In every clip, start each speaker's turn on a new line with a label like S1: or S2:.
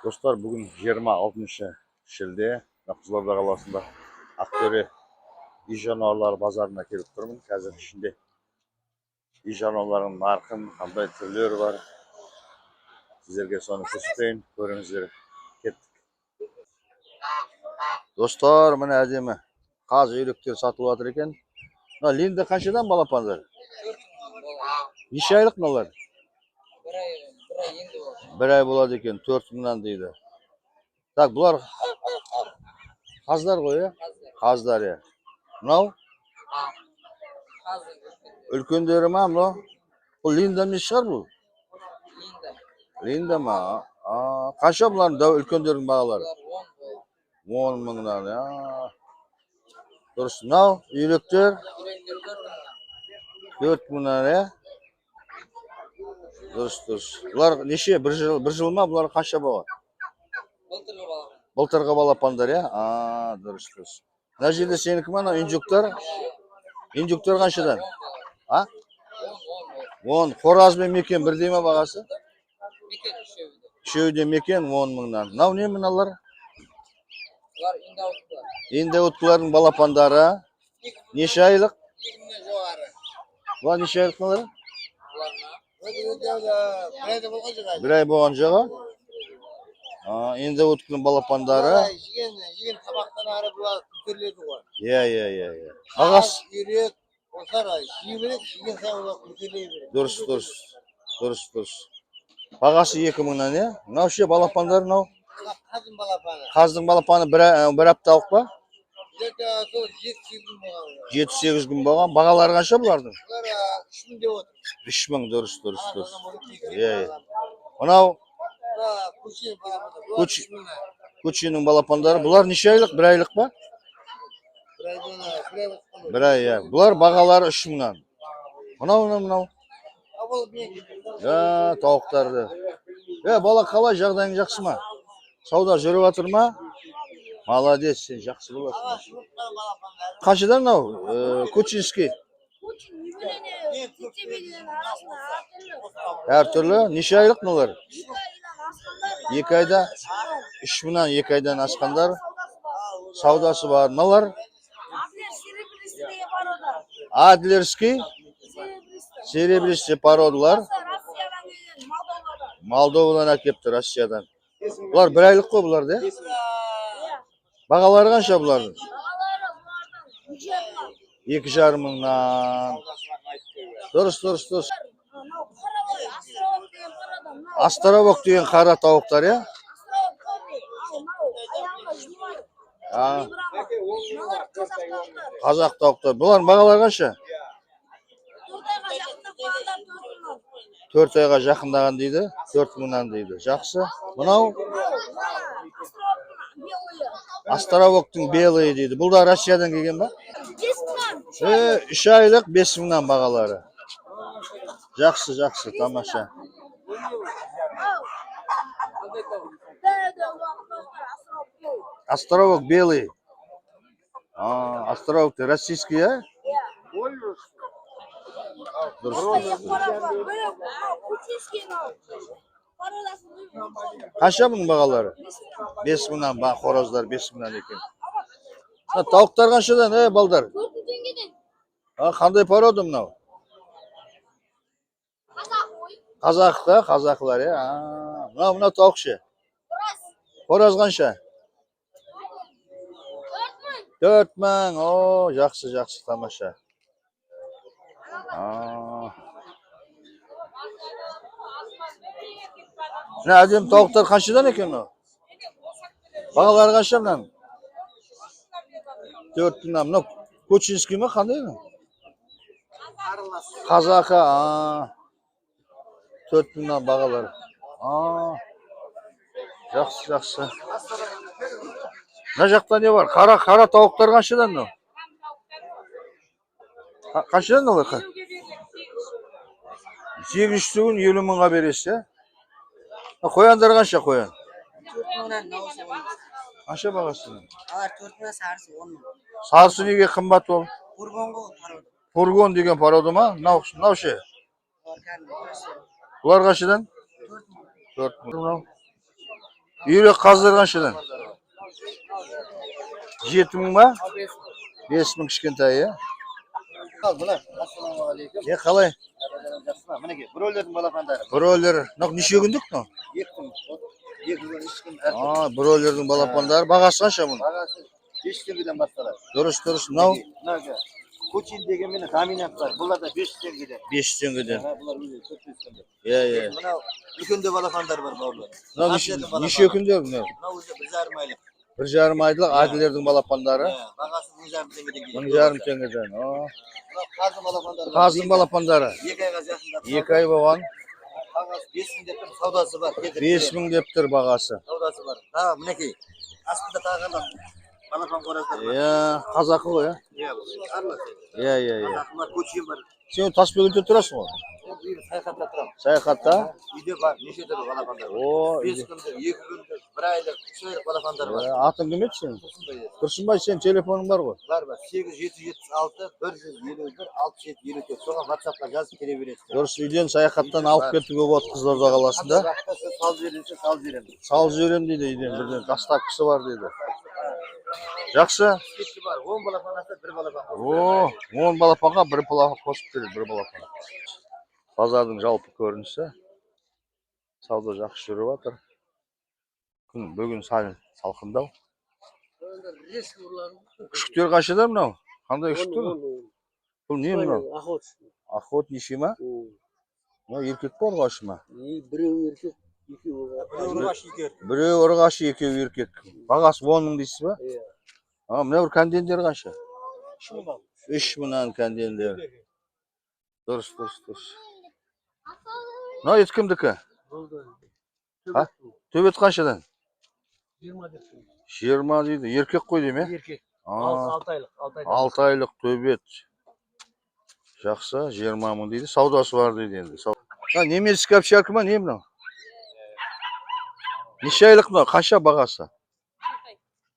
S1: Dostlar, bugün 26 шілде Қызылорда қаласында Ақтөре үй жануарлары базарына келіп тұрмын. Қазір ішінде үй жануарларының нарқын, қандай түрлері бар. Сіздерге соны көрсетейін, көріңіздер. Кеттік. Достар, міне әдемі қаз үйректер сатылып жатыр екен. Мына Линда қаншадан балапандар? Неше айлық мыналар? Bir ay болады екен, 4000'dan дейді. Так, бұлар қаздар ғой, ya? Қаздар, ya. Мынау? Үлкендері ма, мынау? Бұл Линда не шығар бұл? Линда ма? Қанша бұлардың үлкендердің бағалары? 10 мыңнан, ya. Дұрыс. Мынау үйректер 4000'dan, ya. Дұрыс. Бұлар неше? Bir жыл ма? Бұлар қанша болған? Былтырғы балапандар, ya. Дұрыс. Мына жерде сенікі ма, үнжіктер? Үнжіктер қаншадан? 10. Қораз бен мекен бірдей ма бағасы? Үшеуі де мекен 10 мыңнан. Мынау не мыналар? Индеуткалардың балапандары. Неше айлық?
S2: 2000'den жоғары.
S1: Бұлар неше айлық мыналар? Bir ay болған жоғы. Индеуткалардың балапандары.
S2: Жеген табақтан ары бұлар көтеріледі ғой.
S1: Иә. Бағасы?
S2: Үйрек, осылар жей береді, жеген сайын олар көтеріле береді.
S1: Дұрыс. Бағасы 2000'dan, ya. Мынау ше балапандар, мынау?
S2: Қаздың балапаны.
S1: Қаздың балапаны бір апталық па?
S2: 7-8
S1: 7-8
S2: gün болған.
S1: gün болған. Бағалары қанша бұлардың?
S2: Бұлар 3000 деп отыр.
S1: 3000, дұрыс. Иә. Мынау? Кучинің балапандары. Бұлар неше айлық? Bir айлық па? Bir ay, ya. Бұлар бағалары 3000'dan. Мынау? Тауықтарды. Бала, қалай, жағдайың жақсы ма? Сауда жүріп жатыр ма? Молодец, сен жақсы боласың. Қаншадан мынау? Кучинский. Әртүрлі. Неше айлық мыналар? 2 айда 3000'dan 2 айдан асқандар. Саудасы бар. Мыналар? Адлерский. Серебристый породалар. Молдовадан әкепті, Россиядан. Бұлар 1 айлық қой бұлар, да? Бағалары қанша бұлардың? 2,5 мыңнан. Дұрыс. Островок деген қара тауықтар, я? Қазақ тауықтар. Бұлардың бағалары қанша? 4 айға жақындаған дейді, 4000'dan дейді. Жақсы. Мынау? Островоктың белые дейді. Бұл да Россиядан келген ба? 3 айлық 5000'dan бағалары. Жақсы, тамаша. Островок белый. Островок российский, я? Қанша мың бағалары? 5000'dan, қораздар 5000'dan екен. Тауықтар қаншадан, балдар?
S2: 4000'den.
S1: Қандай порода мынау? Қазақ та, қазақлар, я? Мынау тауық ше? Қораз қанша? 4000. Жақсы, тамаша. Әдем тауықтар қаншадан екен о? Бағалары қанша мынан? 4000'dan. Мынау Кучинский ма, қандай? Қазақы. 4000'dan бағалары. Жақсы. Мына жақта не бар? Қара тауықтар қаншадан мынау? Қаншадан олар? 8 күн 50 мыңға бересіз, я? Қояндар қанша қоян?
S3: 4000'dan
S1: Қанша бағасы?
S3: Алар 4000'dan сарысы 10 мың.
S1: Сарысы неге қымбат ол?
S3: Фургонға порода.
S1: Фургон деген порода ма? Мынау ше? Бұлар қаншадан? 4000. Үйрек қазір қаншадан? 7.000 ба? 5.000 кішкентай, иә?
S2: Bular. Assalomualaikum.
S1: Қалай?
S2: Жақсылар. Мінекей, біреулердің балапандары.
S1: Бройлер, неше күндік?
S2: Екі күн, екі күн, үш күн.
S1: Бройлердің балапандары. Бағасы қанша бұның?
S2: Бағасы 5 теңгеден басталады.
S1: Дұрыс. Мынау?
S2: Кочин деген менен доминант бар. Бұлар да 5 теңгеден.
S1: 5 теңгеден.
S2: Бұлар өзі 4-5 теңге.
S1: Иә.
S2: Мынау үлкенде балапандар бар бауырлар.
S1: Мынау неше күндер?
S2: Мынау өзі 1,5 айлық.
S1: 1,5 айлық адилердің балапандары.
S2: Бағасы 1,5 теңгеден келеді.
S1: 1,5 теңгеден.
S2: Қаздың балапандары.
S1: Қаздың балапандары.
S2: 2 айға жақындап.
S1: 2 ай болған.
S2: Бағасы 5.000 деп тұр, саудасы бар.
S1: 5.000 деп тұр бағасы.
S2: Саудасы бар. Мінекей. Астында тағанда балапан қораздар бар.
S1: Иә, қазақы ғой,
S2: Иә, арлы.
S1: Иә.
S2: Қазақы бар, көчем бар.
S1: Сен Тасбөгінде тұрасың ғой?
S2: Саяхатта тұрам.
S1: Саяхатта?
S2: Үйде бар, неше түрлі балапандар бар.
S1: О,
S2: 5 күндік, 2 күндік, 1 айлық, 3 айлық балапандар бар.
S1: атың кім еді сен? Тұрсынбай, сен телефоның бар ғой?
S2: Бар. 8776 151 6754. Соған WhatsApp-қа жазып келе бересіз.
S1: Дұрыс, үйден саяхаттан алып кетуге болады Қызылорда қаласында.
S2: Салып жіберсе салып жіберемін.
S1: Салып жіберем дейді үйден, бірден доставкасы бар дейді. Жақсы.
S2: Кетші бар, 10 балапан алса 1 балапан.
S1: О, 10 балапанға 1 балапан қосып береді, 1 балапан. Базардың жалпы көрінісі. Сауда жақсы жүріп жатыр. Күн бүгін салқындау. Күшіктер қаншадан мынау? Қандай күшіктер? Бұл не мынау? Охот неше ма? Мынау еркек па ұрғашы ма?
S2: Біреу еркек,
S1: Біреу ұрғашы, екеуі еркек. Бағасы 10 мың дейсіз ба? Мына бір кәндендер қанша? 3.000 кәндендер. Дұрыс. Мынау ет кімдікі? Төбет қаншадан? 20 дейді. Еркек қой дейм, е?
S2: еркек. 6 айлық.
S1: 6 айлық төбет. Жақсы, 20 мың дейді. Саудасы бар дейді енді. Немецкий овчарка ма, не мынау? Неше айлық мынау? Қанша бағасы?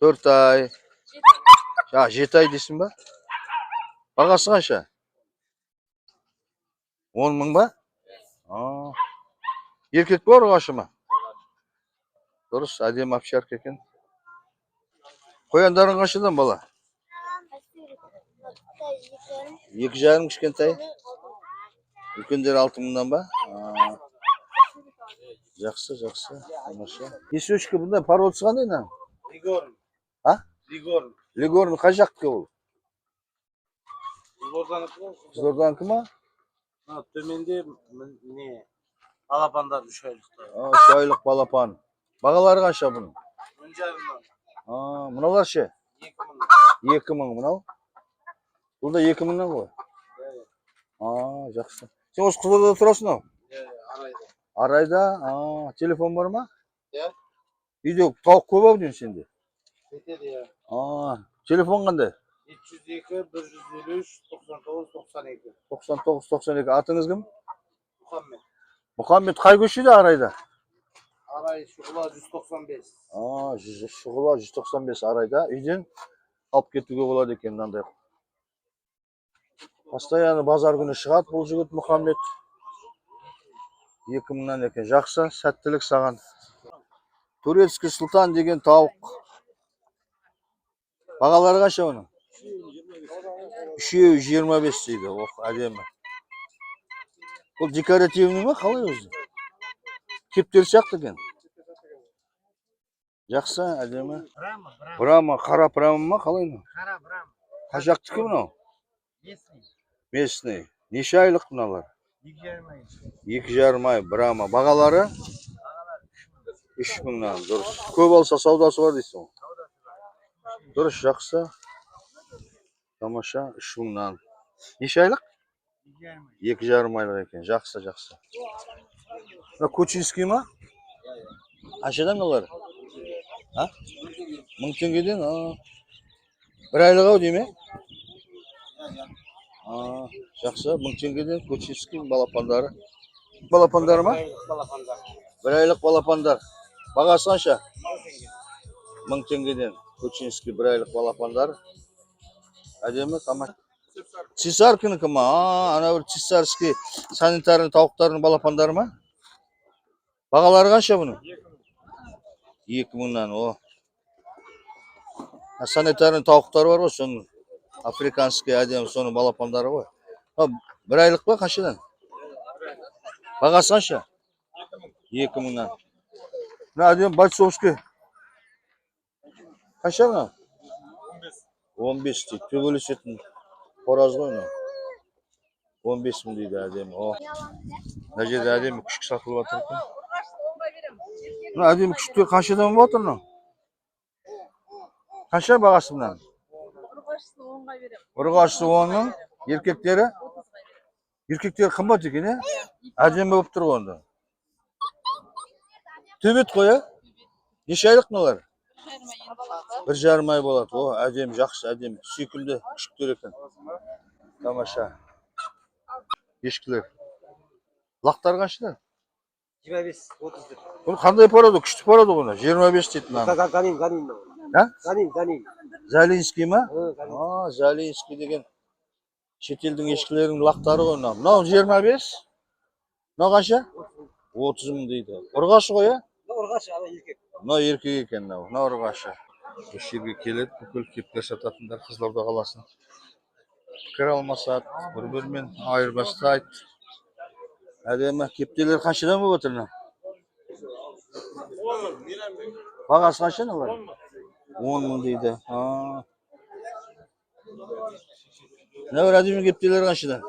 S1: 4 ай. 7 ай дейсің ба? Бағасы қанша? 10 мың ба? Еркек бар ұрғашы ма? Дұрыс, әдемі овчарка екен. Қояндарың қаншадан бала? 2,5 кішкентай. Үлкендер 6 мыңнан ба? Жақсы. Несөшкі бұнда паролсы қандай нан?
S2: Лигорн.
S1: Лигорн қай жақтікі ол?
S2: Қызылорданікі
S1: ма?
S2: Төменде не? Балапандар 3 айлықта.
S1: 3 айлық балапан. Бағалары қанша бұның?
S2: 10.000.
S1: Мыналар ше?
S2: 2
S1: мың мынау? Бұл да 2 мыңнан ғой? Жақсы. Сен осы Қызылордада тұрасың ау? Арайда? Телефон бар ма?
S2: Иә.
S1: Үйде тауық көп ау дейін сенде?
S2: Жетеді, иә.
S1: Телефон қандай?
S2: 302 153 99 92.
S1: 99-92. Атыңыз кім?
S2: Мұхаммед.
S1: Мұхаммед қай көшеде Арайда?
S2: Арай Шұғыла 195.
S1: Шұғыла 195 Арайда. Үйден алып кетуге болады екен мынандай. Постоянно базар күні шығады бұл жігіт Мұхаммед. 2 мыңнан екен. Жақсы, сәттілік саған. Турецкий Сұлтан деген тауық. Бағалары қанша оның? 3.25 дейді. Әдемі. Бұл декоративный ма? Қалай өзі? Кептер сияқты екен. Жақсы, әдемі. Брама, қара брама ма? Қалай ма?
S3: Қара брама.
S1: Қай жақтікі мынау? Местный. Неше айлық мыналар? 2,5 ай брама. Бағалары? 3 мыңнан. Дұрыс. Көп алса саудасы бар дейсің. Дұрыс, жақсы. Тамаша, 3 мыңнан. Неше айлық? 2,5 айлық екен. Жақсы. Кучинский ма? Қаншадан олар? 1000 теңгеден? 1 айлық ау дейме? Жақсы, 1000 теңгеден Кучинский балапандары. Балапандары ма? 1 айлық балапандар. Бағасы қанша? 1000 теңгеден Кучинский 1 айлық балапандар. Әдемі, тамаша. Цесаркінікі ма? Ана бір цесарский санитарный тауықтардың балапандары ма? Бағалары қанша бұның? 2000'dan o. Ha, sanitariya tavuklar var o sonun. Afrikanskiy adem sonun balapanları var. Ha, bir aylık mı kaçıdan? Bagası kaça? 2000'dan. Ne adem Balsovski? Kaça mı? 15 değil. Tübülü sütün. Horaz koyun. 15 mi deydi adem o. Necede adem küçük satılıp atırken. Ne adem küçük kaçıdan mı oturun? Kaça bagasından? Urgaçlı 10 mu? Erkekleri? Erkekleri kımbat ekeni. Adem болып тұр onda. Төбет қой, а? Неше айлық мыналар? 1,5 ай болады. О, әдем, жақсы, әдем. Сүйкімді күшіктер екен. Тамаша. Ешкілер. Лақтар қаншыда?
S2: 25, 30 lira.
S1: Bunu қандай порода? Күшті порода бұны. 25 дейтін ана.
S2: Ганин.
S1: Ha?
S2: Ганин.
S1: Залинский ма?
S2: Ганин.
S1: А, Залинский деген шетелдің ешкілерінің лақтары ғой мынау. Мынау 25. Мынау қанша? 30 мың дейді. Ұрғашы ғой, а?
S2: Urgaç ama erkek.
S1: Мынау еркек екен мынау. Мынау ұрғашы. Осы жерге келеді, бүкіл кептер сататындар Қызылорда қаласына. Пікір алмасады, бір-бірімен айырбастайды. Әдемі кептелер қаншадан болып отыр мына? Бағасы қанша мыналар? 10 мың дейді. Ne var әдемі кептелер қаншадан?